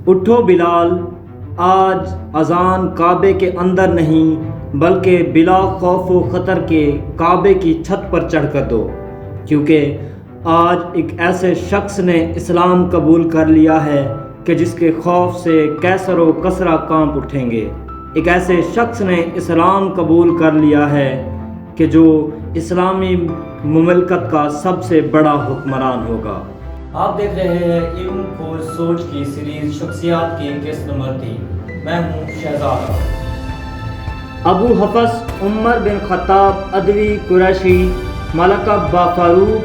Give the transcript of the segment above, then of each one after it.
اٹھو بلال، آج اذان کعبے کے اندر نہیں بلکہ بلا خوف و خطر کے کعبے کی چھت پر چڑھ کر دو، کیونکہ آج ایک ایسے شخص نے اسلام قبول کر لیا ہے کہ جس کے خوف سے کیسر و کسرا کانپ اٹھیں گے۔ ایک ایسے شخص نے اسلام قبول کر لیا ہے کہ جو اسلامی مملکت کا سب سے بڑا حکمران ہوگا۔ آپ دیکھ رہے ہیں علم کھوج سوچ کی سیریز شخصیات کی قسط نمبر 3۔ میں ہوں شہزاد۔ ابو حفص عمر بن خطاب ادوی قریشی، ملقب با فاروق،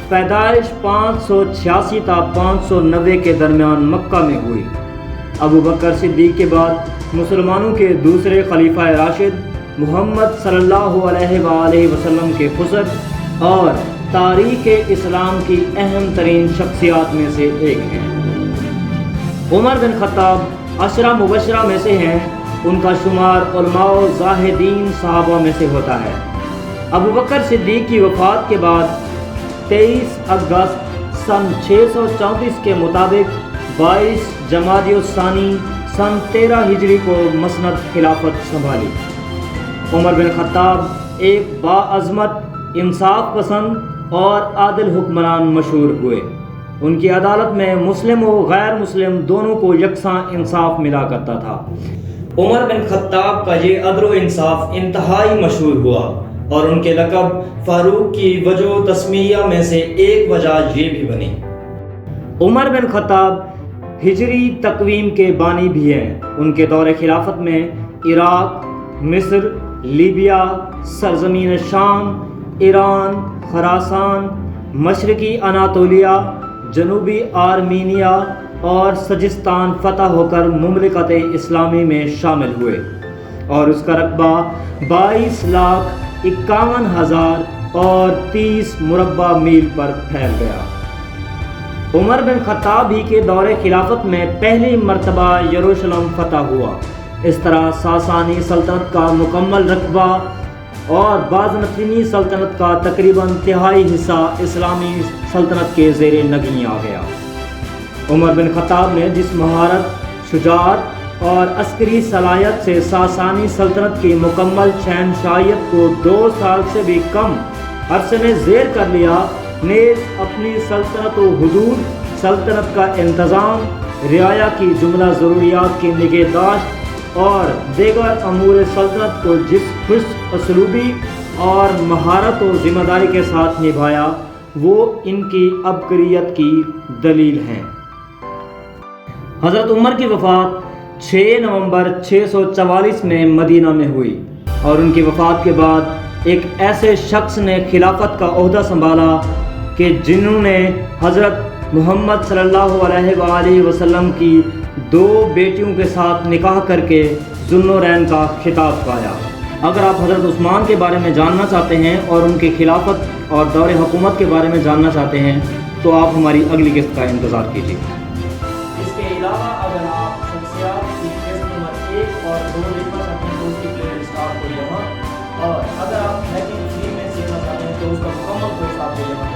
پیدائش 586 تا 590 کے درمیان مکہ میں ہوئی۔ ابو بکر صدیق کے بعد مسلمانوں کے دوسرے خلیفہ راشد، محمد صلی اللہ علیہ وآلہ وسلم کے خسر اور تاریخ اسلام کی اہم ترین شخصیات میں سے ایک ہیں۔ عمر بن خطاب عشرہ مبشرہ میں سے ہیں۔ ان کا شمار علماء و زاہدین صحابہ میں سے ہوتا ہے۔ ابو بکر صدیق کی وفات کے بعد 23 اگست سن 634 کے مطابق 22 جمادی الثانی سن 13 ہجری کو مسند خلافت سنبھالی۔ عمر بن خطاب ایک باعظمت، انصاف پسند اور عادل حکمران مشہور ہوئے۔ ان کی عدالت میں مسلم و غیر مسلم دونوں کو یکساں انصاف ملا کرتا تھا۔ عمر بن خطاب کا یہ عدل و انصاف انتہائی مشہور ہوا اور ان کے لقب فاروق کی وجہ و تسمیہ میں سے ایک وجہ یہ بھی بنی۔ عمر بن خطاب ہجری تقویم کے بانی بھی ہیں۔ ان کے دور خلافت میں عراق، مصر، لیبیا، سرزمین شام، ایران، خراسان، مشرقی اناطولیہ، جنوبی آرمینیا اور سجستان فتح ہو کر مملکت اسلامی میں شامل ہوئے اور اس کا رقبہ 22,51,000 اور 30 مربع میل پر پھیل گیا۔ عمر بن خطاب ہی کے دور خلافت میں پہلی مرتبہ یروشلم فتح ہوا۔ اس طرح ساسانی سلطنت کا مکمل رقبہ اور بازنطینی سلطنت کا تقریباً تہائی حصہ اسلامی سلطنت کے زیر نگین آ گیا۔ عمر بن خطاب نے جس مہارت، شجاعت اور عسکری صلاحیت سے ساسانی سلطنت کی مکمل شہنشاہیت کو 2 سال سے بھی کم عرصے میں زیر کر لیا، نیز اپنی سلطنت و حدود، سلطنت کا انتظام، رعایا کی جملہ ضروریات کی نگہداشت اور دیگر امور سلطنت کو جس حسن اسلوبی اور مہارت و ذمہ داری کے ساتھ نبھایا، وہ ان کی عبقریت کی دلیل ہیں۔ حضرت عمر کی وفات 6 نومبر 644 میں مدینہ میں ہوئی اور ان کی وفات کے بعد ایک ایسے شخص نے خلافت کا عہدہ سنبھالا کہ جنہوں نے حضرت محمد صلی اللہ علیہ وآلہ وسلم کی 2 بیٹیوں کے ساتھ نکاح کر کے ذوالنورین کا خطاب پایا۔ اگر آپ حضرت عثمان کے بارے میں جاننا چاہتے ہیں اور ان کی خلافت اور دور حکومت کے بارے میں جاننا چاہتے ہیں تو آپ ہماری اگلی قسط کا انتظار کیجیے۔ اس کے علاوہ اگر آپ شخصیات کی قسط نمبر 1 اور 2 دیکھنا چاہتے ہیں تو اس کی پلے لسٹ آپ کو یہاں، اور اگر آپ ہیکنگ فری میں سیکھنا چاہتے ہیں تو اس کا مکمل کورس آپ کو یہاں